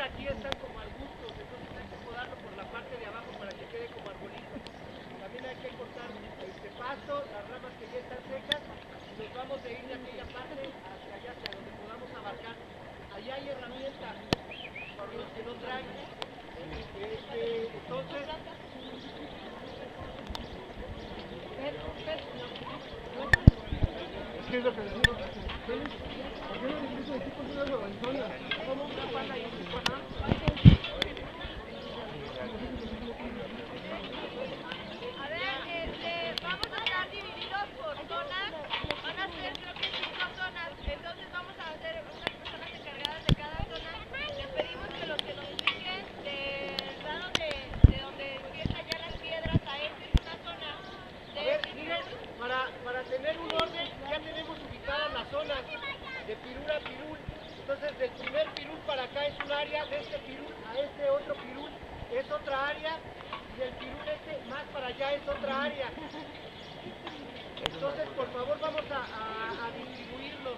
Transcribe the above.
aquí están como arbustos, entonces hay que podarlo por la parte de abajo para que quede como arbolito. También hay que cortar este pasto, las ramas que ya están secas, y nos vamos a ir de aquella parte hacia allá, hacia donde podamos abarcar. Allá hay herramientas para los que no traen. Entonces, ¿qué es lo que le digo? ¿Por qué no le dices aquí con una organizona? Como una pala ahí, A ver, vamos a estar divididos por zonas, van a ser creo que 5 zonas, entonces vamos a hacer unas personas encargadas de cada zona. Les pedimos que los que nos indiquen del lado de donde empiezan ya las piedras a esta es una zona. A ver, miren, para tener un orden ya tenemos ubicadas las zonas de pirul a pirul. Entonces del primer pirul para acá es un área, de este pirul a este otro pirul es otra área, y del pirul este más para allá es otra área. Entonces por favor vamos a distribuirlos.